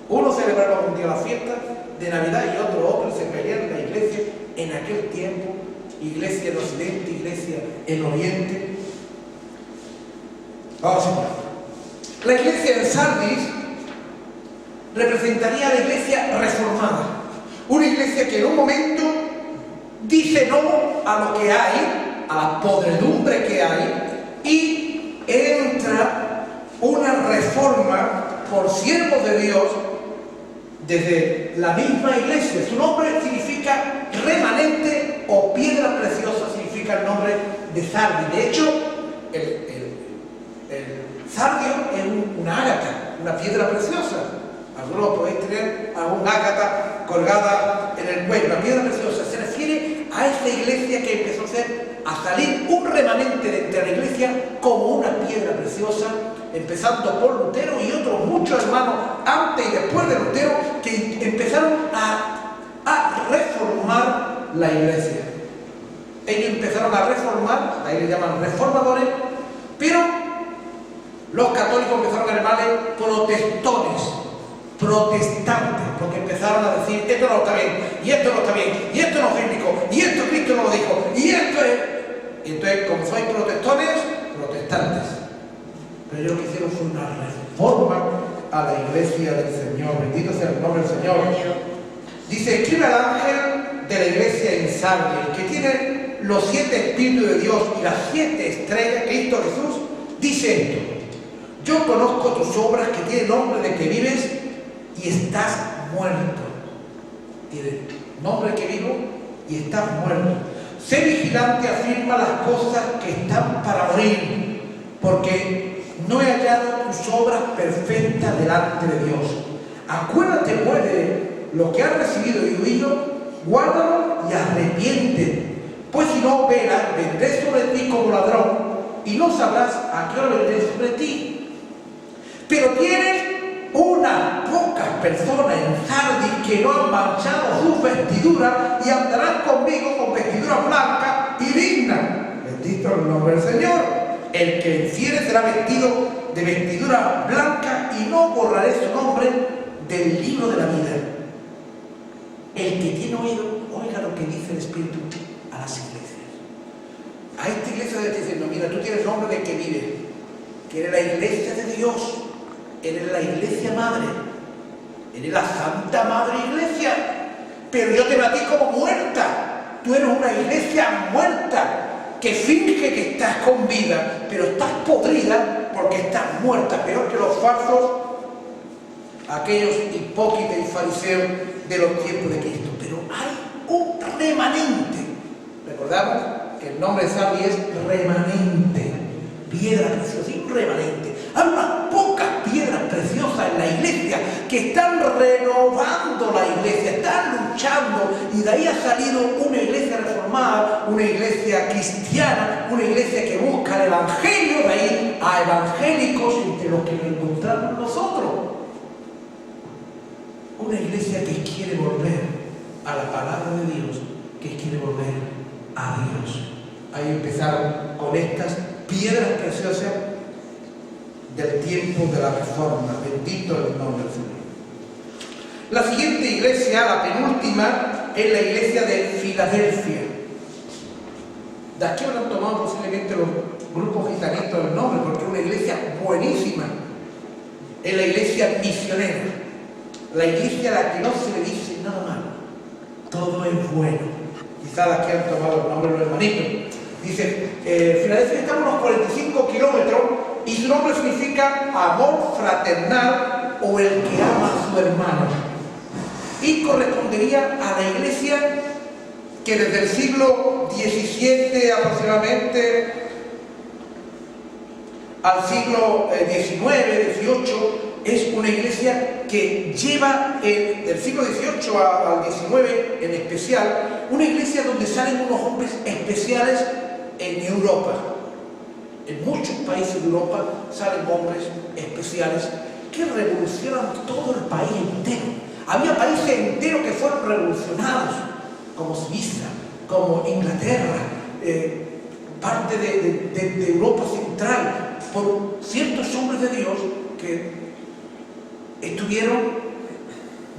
Uno celebraba un día la fiesta de Navidad y otro, y se pelearon la iglesia en aquel tiempo. Iglesia en Occidente, iglesia en Oriente. Vamos a ver. La iglesia en Sardis representaría a la iglesia reformada. Una iglesia que en un momento dice no a lo que hay, a la podredumbre que hay, y entra una reforma por siervos de Dios desde la misma iglesia. Su nombre significa remanente o piedra preciosa, significa el nombre de Sardis. De hecho, el sardio es una ágata, una piedra preciosa. Algunos podéis tener algún ágata colgada en el cuello, una piedra preciosa. Se refiere a esta iglesia que empezó a salir un remanente de entre la iglesia como una piedra preciosa, empezando por Lutero y otros muchos hermanos antes y después de Lutero que empezaron a reformar la iglesia. ahí le llaman reformadores, pero los católicos empezaron a llamarle protestones, protestantes, porque empezaron a decir, esto no está bien, y esto no está bien, y esto no es bíblico, y esto Cristo no lo dijo, y esto es... Y entonces, como sois protestones, protestantes. Pero ellos lo que hicieron fue una reforma a la iglesia del Señor. Bendito sea el nombre del Señor. Dice, escribe al ángel de la iglesia en Sardes, el que tiene los 7 espíritus de Dios y las 7 estrellas, Cristo Jesús, dice esto: yo conozco tus obras, que tienen nombre de que vives y estás muerto. Tiene nombre que vivo y estás muerto. Sé vigilante, afirma las cosas que están para morir, porque no he hallado tus obras perfectas delante de Dios. Acuérdate pues de lo que has recibido y oído, guárdalo y arrepiéntete, pues si no velas, vendré sobre ti como ladrón, y no sabrás a qué hora vendré sobre ti. Pero tienes unas pocas personas en Sardis que no han manchado sus vestiduras y andarán conmigo con vestiduras blancas y dignas. Bendito el nombre del Señor. El que venciere será vestido de vestidura blanca y no borraré su nombre del libro de la vida. El que tiene oído, oiga lo que dice el Espíritu a las iglesias. A esta iglesia le está diciendo, mira, tú tienes nombre de que vives, que eres la iglesia de Dios, eres la iglesia madre, eres la santa madre iglesia, pero yo te veo a ti como muerta. Tú eres una iglesia muerta, que finge que estás con vida, pero estás podrida porque estás muerta, peor que los falsos, aquellos hipócritas y fariseos de los tiempos de Cristo. Pero hay un remanente. Recordamos que el nombre de Sardi es remanente, piedra preciosa, y un remanente. Hay unas pocas piedras preciosas en la iglesia que están renovando la iglesia, están luchando, y de ahí ha salido una iglesia reformada, una iglesia cristiana, una iglesia que busca el evangelio, de ahí a evangélicos entre los que nos encontramos nosotros. Una iglesia que quiere volver a la palabra de Dios, que quiere volver a Dios. Ahí empezaron con estas piedras preciosas del tiempo de la Reforma. Bendito el nombre del Señor. La siguiente iglesia, la penúltima, es la iglesia de Filadelfia. De aquí habrán tomado posiblemente los grupos gitanitos el nombre, porque es una iglesia buenísima. Es la iglesia misionera, la iglesia a la que no se le dice nada malo, todo es bueno. Quizás de aquí han tomado el nombre de los hermanitos. Dice, Filadelfia está a unos 45 kilómetros y su nombre significa amor fraternal o el que ama a su hermano. Y correspondería a la iglesia que desde el siglo XVII aproximadamente al siglo XIX, XVIII, es una iglesia que lleva del siglo XVIII al XIX en especial, una iglesia donde salen unos hombres especiales en Europa. En muchos países de Europa salen hombres especiales que revolucionan todo el país entero. Había países enteros que fueron revolucionados, como Suiza, como Inglaterra, parte de Europa Central, por ciertos hombres de Dios que estuvieron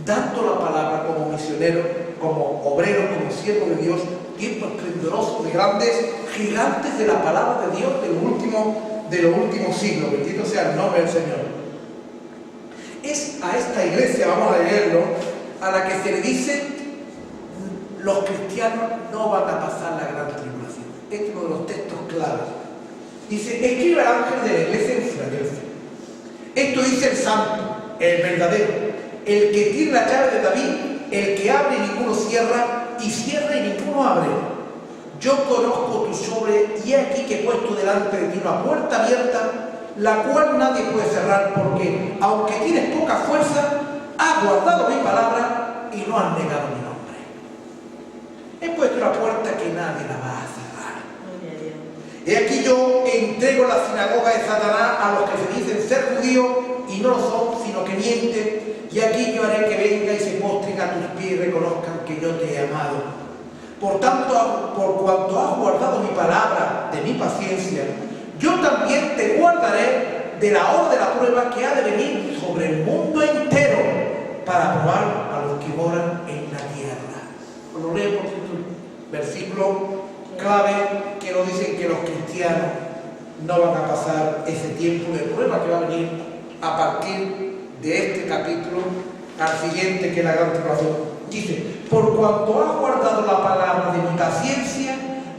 dando la palabra como misioneros, como obreros, como siervos de Dios, tiempos esplendorosos de grandes gigantes de la palabra de Dios de los últimos siglos. Bendito sea el nombre del Señor. Es a esta iglesia, vamos a leerlo, a la que se le dice: los cristianos no van a pasar la gran tribulación. Este es uno de los textos claves. Dice: escribe al ángel de la iglesia en Filadelfia. Esto dice el santo, el verdadero, el que tiene la llave de David, el que abre y ninguno cierra, y cierra y ninguno abre. Yo conozco tus obras, y he aquí que he puesto delante de ti una puerta abierta, la cual nadie puede cerrar, porque aunque tienes poca fuerza, has guardado mi palabra y no has negado mi nombre. He puesto una puerta que nadie la va a cerrar. He aquí yo entrego la sinagoga de Satanás a los que se dicen ser judíos y no lo son, sino que mienten. Y aquí yo haré que venga y se postren a tus pies y reconozcan que yo te he amado. Por tanto, por cuanto has guardado mi palabra de mi paciencia, yo también te guardaré de la hora de la prueba que ha de venir sobre el mundo entero para probar a los que moran en la tierra. Os lo leo porque es un versículo clave que nos dicen que los cristianos no van a pasar ese tiempo de prueba que va a venir a partir de este capítulo al siguiente, que es la gran tribulación. Dice, por cuanto has guardado la palabra de mi paciencia,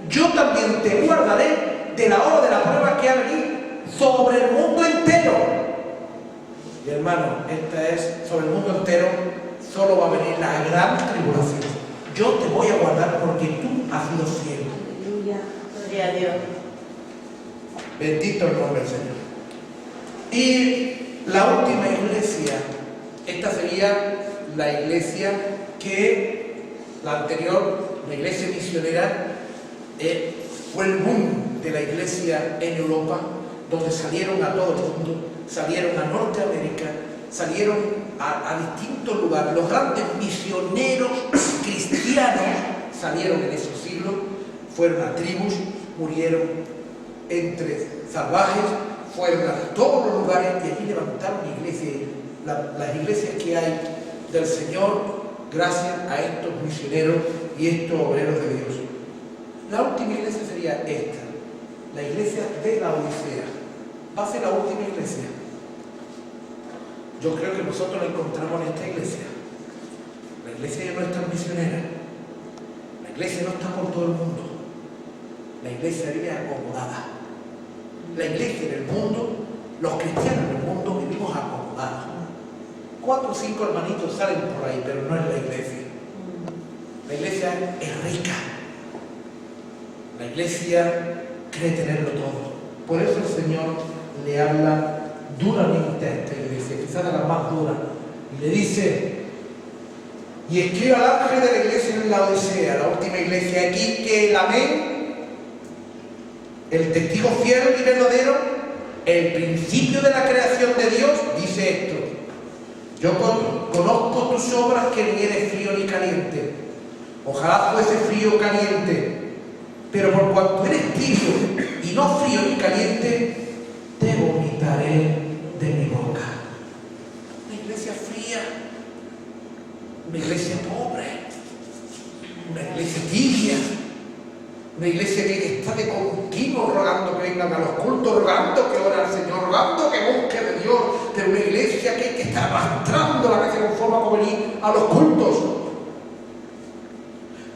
yo también te guardaré de la hora de la prueba que ha de venir sobre el mundo entero. Y hermano, esta es sobre el mundo entero, solo va a venir la gran tribulación. Yo te voy a guardar porque tú has sido fiel. Aleluya, gloria a Dios. Bendito el nombre del Señor. Y la última iglesia, esta sería la iglesia que la anterior, la iglesia misionera, fue el boom de la iglesia en Europa, donde salieron a todo el mundo, salieron a Norteamérica, salieron a distintos lugares. Los grandes misioneros cristianos salieron en esos siglos, fueron a tribus, murieron entre salvajes, fueron a todos los lugares y allí levantaron iglesias. Las iglesias que hay del Señor, gracias a estos misioneros y estos obreros de Dios. La última iglesia sería esta, la iglesia de la Odisea. Va a ser la última iglesia. Yo creo que nosotros la encontramos en esta iglesia. La iglesia ya no es tan misionera. La iglesia no está por todo el mundo. La iglesia vive acomodada. La iglesia en el mundo, los cristianos en el mundo vivimos acomodados. 4 o 5 hermanitos salen por ahí, pero no es la iglesia. La iglesia es rica. La iglesia cree tenerlo todo. Por eso el Señor le habla duramente a esta iglesia, quizás a la más dura, y le dice: y escribe al ángel de la iglesia en la Odisea, la última iglesia aquí, que el amén, el testigo fiel y verdadero, el principio de la creación de Dios, dice esto: yo conozco tus obras, que ni eres frío ni caliente. Ojalá fuese frío o caliente, pero por cuanto eres tibio y no frío ni caliente, te vomitaré de mi boca. Una iglesia fría, una iglesia pobre, una iglesia tibia, una iglesia que está de continuo rogando que vengan a los cultos, rogando que ore al Señor, rogando que busque de Dios, de una iglesia que está arrastrando la iglesia con forma como venir a los cultos.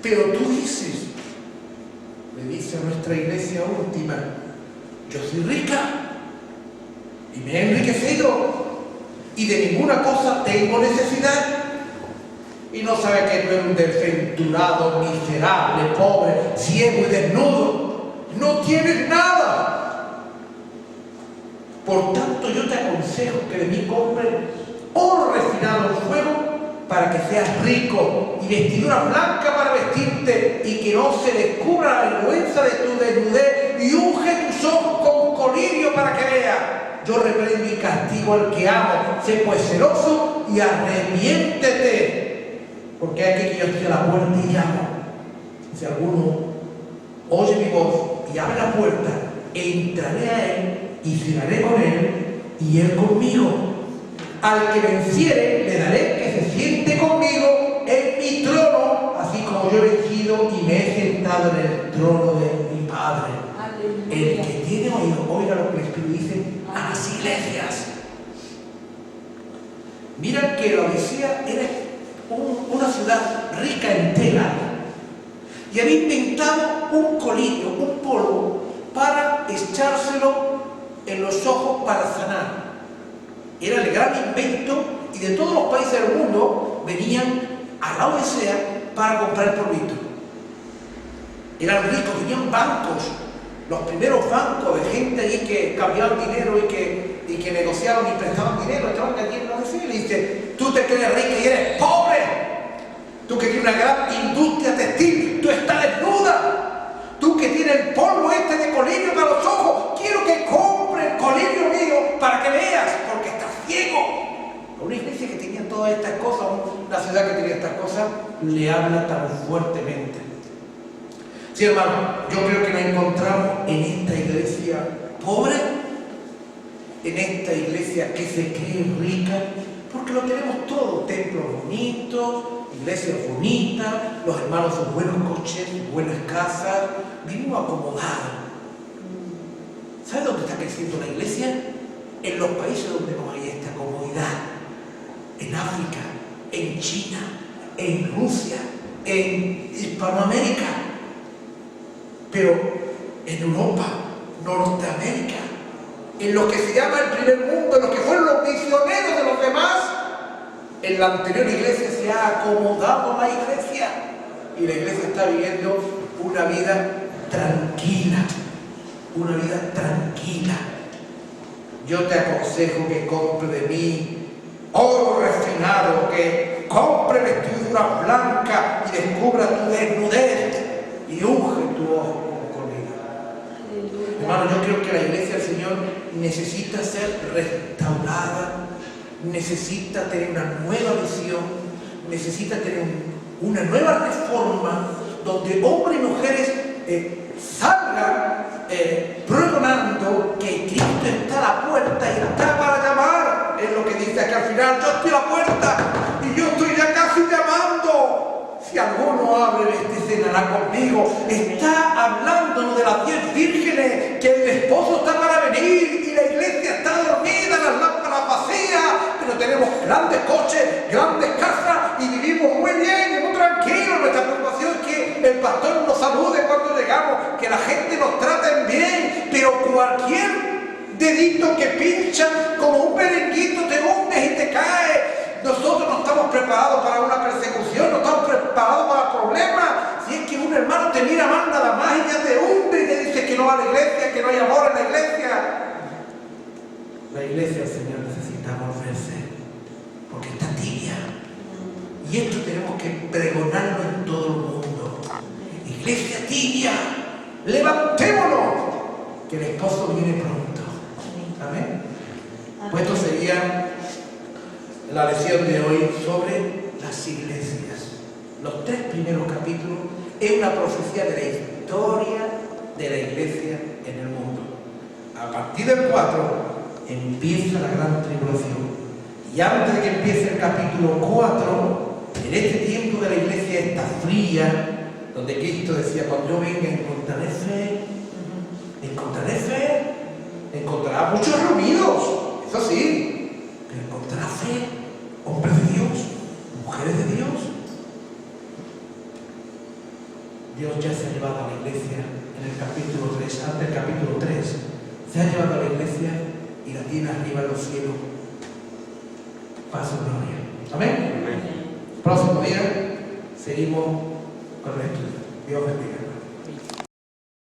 Pero tú dices, le dice a nuestra iglesia última: yo soy rica y me he enriquecido y de ninguna cosa tengo necesidad. Y no sabe que tú eres un desventurado, miserable, pobre, ciego y desnudo. No tienes nada. Por tanto, yo te aconsejo que de mí compres oro refinado en fuego, para que seas rico, y vestidura blanca para vestirte, y que no se descubra la vergüenza de tu desnudez, y unge tus ojos con colirio para que veas. Yo reprendo y castigo al que amo. Sé pues celoso y arrepiéntete. Porque hay aquí que yo estoy a la puerta y llamo. Si alguno oye mi voz y abre la puerta, entraré a él y cenaré con él y él conmigo. Al que venciere le daré que se siente conmigo en mi trono, así como yo he vencido y me he sentado en el trono de mi Padre. Aleluya. El que tiene oído, oiga lo que el Espíritu dice a las iglesias. Mira que la Odisea era una ciudad rica en tela, y había inventado un colirio, un polvo, para echárselo en los ojos para sanar. Era el gran invento, y de todos los países del mundo venían a la Odisea para comprar el polvito. Eran ricos, tenían bancos, los primeros bancos de gente allí que cambiaban dinero y que negociaban y prestaban dinero. Estaban allí en la Odisea y le dice: tú te crees rico y eres pobre. Tú que tienes una gran industria textil, tú estás desnuda. Tú que tienes el polvo este de colirio para los ojos, quiero que compres el colirio mío para que veas, porque estás ciego. Una iglesia que tenía todas estas cosas, una ciudad que tenía estas cosas, le habla tan fuertemente. Sí, hermano, yo creo que nos encontramos en esta iglesia pobre, en esta iglesia que se cree rica, porque lo tenemos todo, templos bonitos, iglesias bonitas, los hermanos sus buenos coches, sus buenas casas, vivimos acomodados. ¿Sabe dónde está creciendo la iglesia? En los países donde no hay esta comodidad. En África, en China, en Rusia, en Hispanoamérica. Pero en Europa, Norteamérica, en lo que se llama el primer mundo, en lo que fueron los misioneros de los demás, en la anterior iglesia se ha acomodado la iglesia. Y la iglesia está viviendo una vida tranquila. Una vida tranquila. Yo te aconsejo que compre de mí oro refinado, que compre vestiduras blancas y descubra tu desnudez y unge tu ojo con oliva. Hermano, yo creo que la iglesia del Señor necesita ser restaurada, necesita tener una nueva visión, necesita tener una nueva reforma donde hombres y mujeres salgan pregonando que Cristo está a la puerta y está para llamar. Es lo que dice aquí al final: yo estoy a la puerta y yo estoy ya casi llamando. Si alguno abre, este cenará conmigo. Está hablándonos de las 10 vírgenes, que el esposo está para venir y la iglesia está dormida, las lámparas vacías, pero tenemos grandes coches, grandes casas y vivimos muy bien y muy tranquilos. Nuestra preocupación es que el pastor nos salude cuando llegamos, que la gente nos trate bien, pero cualquier dedito que pincha como un merenguito te hundes y te caes. Nosotros no estamos preparados para una persecución, no estamos preparados para problemas. Si es que un hermano te mira mal nada más y ya te hunde y te dice que no va a la iglesia, que no hay amor en la iglesia. La iglesia del Señor necesita volverse, porque está tibia. Y esto tenemos que pregonarlo en todo el mundo. Iglesia tibia, levantémonos, que el esposo viene pronto. Amén. Pues esto sería la lección de hoy sobre las iglesias. Los 3 primeros capítulos es una profecía de la historia de la iglesia en el mundo. A partir del 4 empieza la gran tribulación. Y antes de que empiece el capítulo 4, en este tiempo de la iglesia esta fría, donde Cristo decía: cuando yo venga encontraré fe, encontrará muchos reunidos, eso sí, pero encontrará fe, hombres de Dios, mujeres de Dios. Dios ya se ha llevado a la iglesia en el capítulo 3, antes del capítulo 3, se ha llevado a la iglesia y la tiene arriba en los cielos para su gloria. Amén. Próximo día seguimos con el estudio. Dios bendiga.